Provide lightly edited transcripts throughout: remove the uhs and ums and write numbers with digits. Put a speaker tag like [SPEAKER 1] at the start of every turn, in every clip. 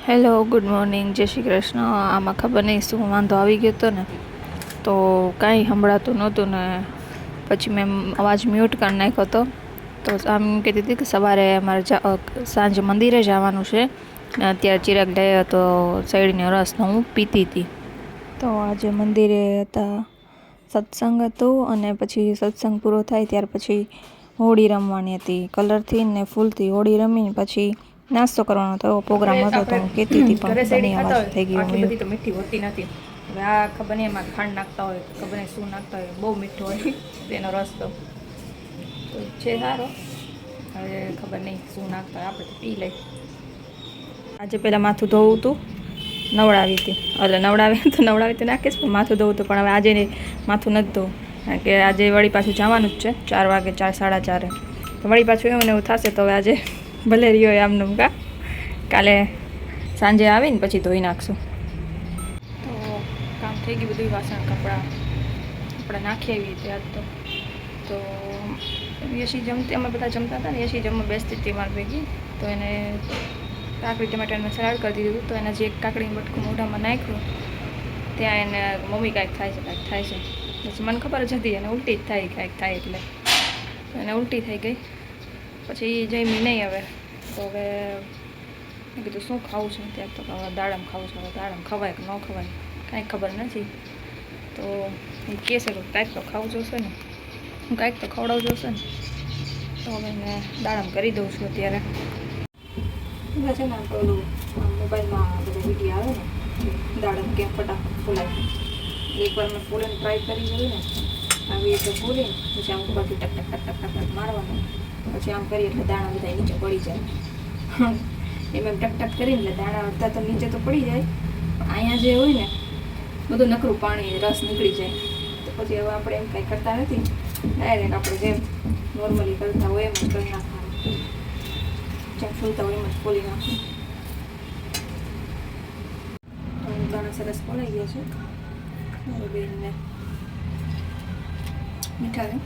[SPEAKER 1] Hello, good morning, જય શ્રી કૃષ્ણ. આમાં ખબર નહીં શું વાંધો આવી ગયો હતો ને, તો કાંઈ સંભળાતું નહોતું ને પછી મેં અવાજ મ્યુટ કરી નાખ્યો હતો. તો આમ કહેતી હતી કે સવારે અમારે સાંજે મંદિરે જવાનું છે ને અત્યારે ચિરાગ લાવ્યો હતો શેરડીનો રસ, તો હું પીતી હતી. તો આજે મંદિરે હતા, સત્સંગ હતો અને પછી સત્સંગ પૂરો થાય ત્યાર પછી હોળી રમવાની હતી. કલરથી ને ફૂલથી હોળી રમીને પછી નાસ્તો કરવાનો હતો, એવો પ્રોગ્રામ હતો. તો હું કહેતી હતી પણ બની આવાજ થઈ ગઈ.
[SPEAKER 2] આટલી બધી તો મીઠી હોતી નથી. હવે આ ખબર નહીં એમાં ખાંડ નાખતા હોય, ખબર નહીં શું નાખતા હોય, બહુ મીઠો હોય તેનો રસ તો છે સારો. હવે ખબર નહીં શું નાખતા હોય, આપણે તો પી લઈ. આજે પહેલાં માથું ધોવું હતું, નવડાવી હતી, એટલે નવડાવી તો નાખીશ, પણ માથું ધોવું હતું. પણ હવે આજે માથું નથી ધોવું, કારણ કે આજે વળી પાછું જવાનું જ છે 4 વાગે, 4 સાડા 4. તો વળી પાછું એવું ને એવું થશે. તો હવે આજે ભલે રહ્યો આમનું કા, કાલે સાંજે આવીને પછી ધોઈ નાખશું. તો કામ થઈ ગયું બધું, વાસણ કપડાં આપણે નાખી આવી ત્યાં તો યશી જમતી, અમે બધા જમતા હતા ને, યશી જમવા બેસતી હતી મારી ભેગી. તો એને કાકડી ટમાટરનું સલાડ કરી દીધું. તો એના જે એક કાકડીનું બટકું મોઢામાં નાખ્યું ત્યાં એને મમ્મી કાંઈક થાય છે પછી મને ખબર જ હતી એને ઉલટી જ થાય, કાંઈક થાય એટલે એને ઉલટી થઈ ગઈ. પછી જમી નહીં હવે. તો હવે મેં કીધું શું ખાવું છે ત્યાં, તો હવે દાડમ ખાવું છે. હવે દાડમ ખવાય કે ન ખવાય કાંઈ ખબર નથી. તો એ કહે છે કે કાંઈક તો ખાવું જોશે ને, હું કાંઈક તો ખવડાવું જોશે ને. તો હવે એને દાડમ કરી દઉં છું અત્યારે. છે ને પેલું મોબાઈલમાં બધા વિડીયો આવે ને, દાડમ કેમ ફટાફટ ફૂલાય. એકવાર મેં ફૂલીને ટ્રાય કરી જોયું ને, આવી રીતે ફૂલીને પછી આમ ઉપરથી ટક ટક ટક ટક ટક મારવાનું, પછી આમ કરીએ એટલે દાણા બધા નીચે પડી જાય. એમ ટક ટક કરીને એટલે દાણા અડધા તો નીચે તો પડી જાય, પણ અહીંયા જે હોય ને બધું નકરું પાણી રસ નીકળી જાય. તો પછી હવે આપણે એમ કાંઈ કરતા નથી, ડાયરેક્ટ આપણે જેમ નોર્મલી કરતા હોય એમ જ કરી નાખવાનું, જેમ ફૂલતા હોય એમ જ ફોલી નાખવું. દાણા સરસ ફોલાઈ ગયા છે. મારી બેનને મીઠા છે,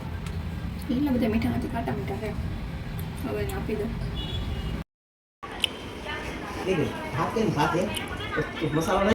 [SPEAKER 2] એટલા બધા મીઠા નથી, ખાટા મીઠા છે. હવે એને આપી દો. મસાલા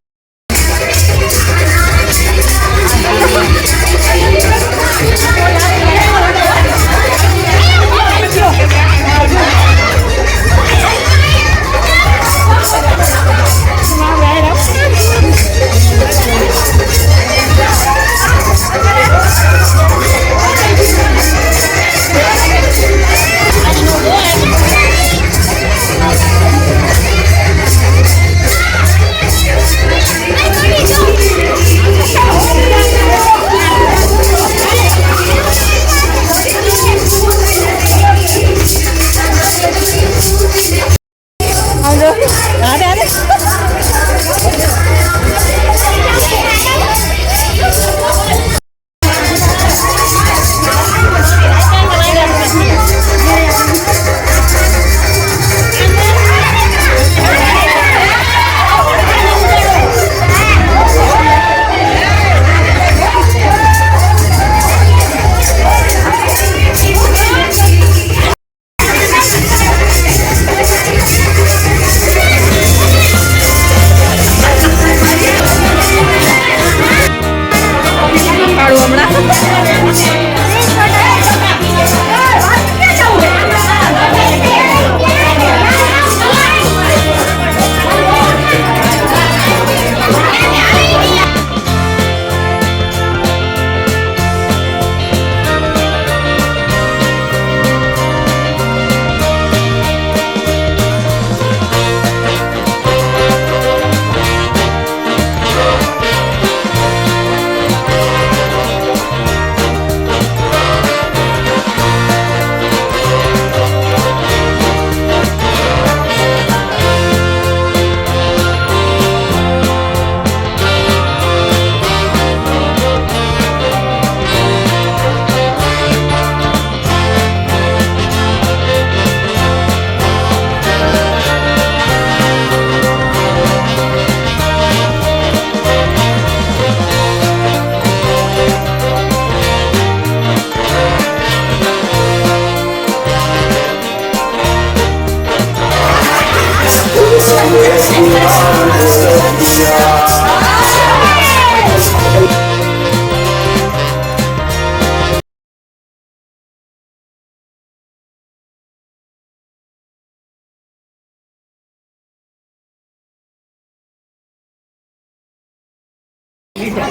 [SPEAKER 2] મંદિરનો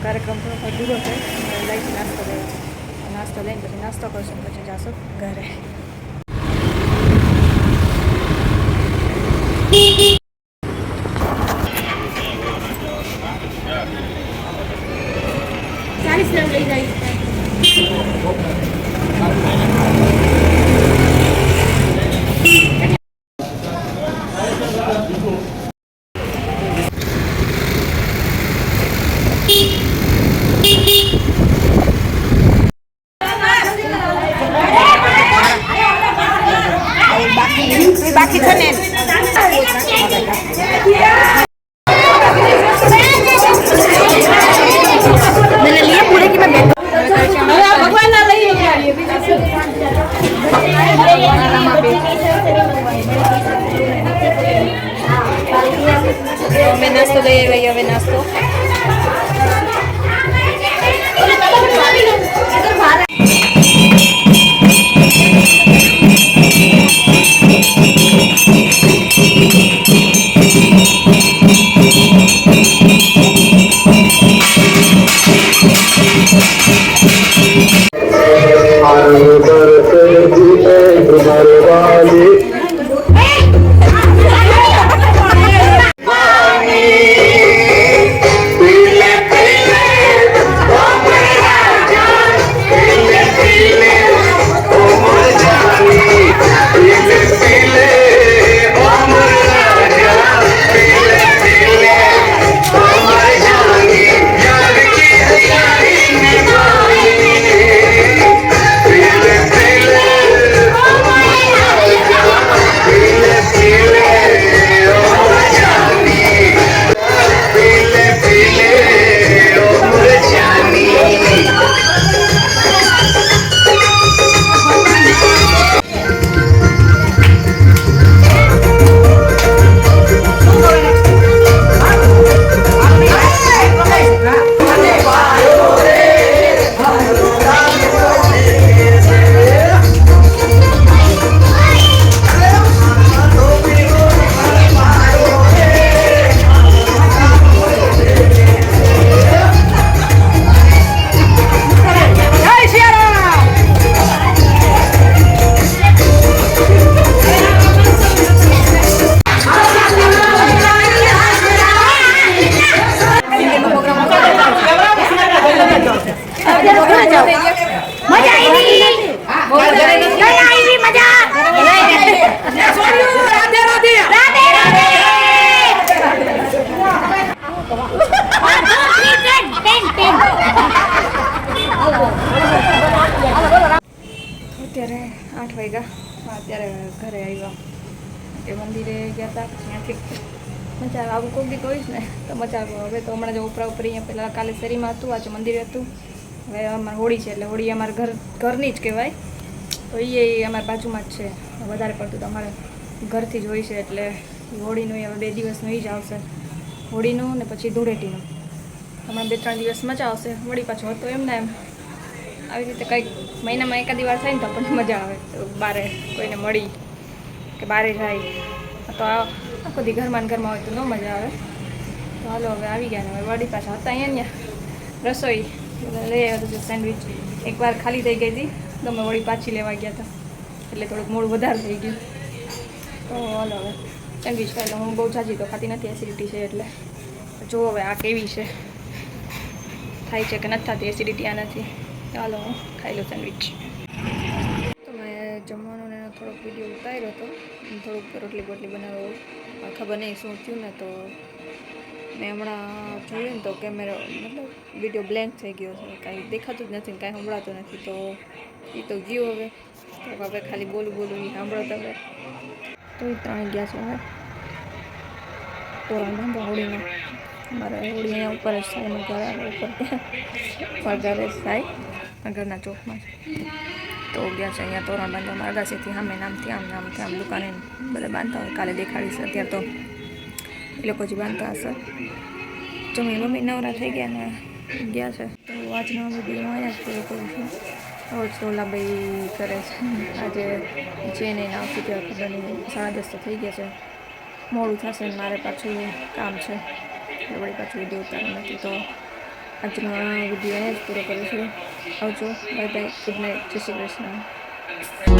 [SPEAKER 2] કાર્યક્રમ થોડો અધૂરો છે. લઈથી નાસ્તો લઈને પછી નાસ્તો કરશું પછી જશું ઘરે. લઈ જાય બાકી છે ને मैंने लिए पूरे की मैं भगवान ना लई मैं नाश्तो ले आई હવે નાસ્તો અત્યારે 8 વાગ્યા. અત્યારે ઘરે આવ્યા એ મંદિરે ગયા હતા. ત્યાંથી મજા આવે. આવું કોઈ બી કહીશ ને તો મજા આવે. હવે તો હમણાં જો ઉપરા ઉપર અહીંયા પહેલાં કાલે શેરીમાં હતું, આજે મંદિરે હતું. હવે અમારે હોળી છે એટલે હોળી અમારા ઘરની જ કહેવાય. તો એ અમારા બાજુમાં જ છે. વધારે પડતું તો અમારે ઘરથી જ હોય છે એટલે હોળીનું હવે 2 દિવસનું એ જ આવશે. હોળીનું ને પછી ધૂળેટીનું હમણાં 2-3 દિવસ મજા આવશે. વળી પાછું હતો એમ ને એમ આવી રીતે કંઈક મહિનામાં એકાદી વાર થાય ને તો આપણને મજા આવે. બારે કોઈને મળી કે બારે જાય તો આખો દી ઘરમાં હોય તો ન મજા આવે. તો હાલો હવે આવી ગયા ને હવે વળી પાછા હતા અહીંયા રસોઈ લઈ આવ્યા હતું. સેન્ડવિચ એકવાર ખાલી થઈ ગઈ હતી તો અમે વળી પાછી લેવા ગયા હતા એટલે થોડુંક મોડું વધારે થઈ ગયું. તો હાલો હવે સેન્ડવિચ ખાઈ લો. હું બહુ જાજી તો ખાતી નથી, એસિડિટી છે એટલે. જો હવે આ કેવી છે, થાય છે કે નથી થતી એસિડિટી આનાથી. ચાલો હું ખાઈ લો સેન્ડવિચ. તો મેં જમવાનું એનો થોડોક વિડીયો ઉતાર્યો હતો, થોડુંક રોટલી બોટલી બનાવ્યો. ખબર નહીં શું થયું ને તો મેં હમણાં જોયું ને તો કેમેરો મતલબ વિડીયો બ્લેન્ક થઈ ગયો છે. કાંઈ દેખાતું જ નથી, કાંઈ સંભળાતું નથી. તો એ તો ગયું હવે. તો હવે ખાલી બોલું એ સાંભળો તમે. તો એ 3 ગયા છે હવે તોરણ બાંધો હોળીનો. અમારે હોળી અહીંયા ઉપર જ થાય. એનું ઘર ઉપર ત્યાં ઘરે જ થાય ઘરના ચોકમાં. તો ગયા છે અહીંયા તોરણ બાંધવામાં. અગાસીથી સામે નામથી આમ દુકાને બધા બાંધતા હોય. કાલે દેખાડીશ. અત્યારે તો એ લોકો જ બાંધતા હશે. જમી મમ્મી નવરા થઈ ગયા ને ગયા છે. તો આજનો વિડીયો અહીંયા જ પૂરો કરું છું. સોલાભાઈ કરે છે આજે જેને આવતી ત્યાં ખબર નહીં 10:30 તો થઈ ગયા છે. મોડું થશે ને મારે પાછું કામ છે એટલે વળી પાછું વિડીયો ઉતારવાનું નથી. તો આજનો આ વિડીયો અહીંયા જ પૂરો કરું છું. આવજો, બાય બાય, ગુડ નાઇટ, જય શ્રી કૃષ્ણ.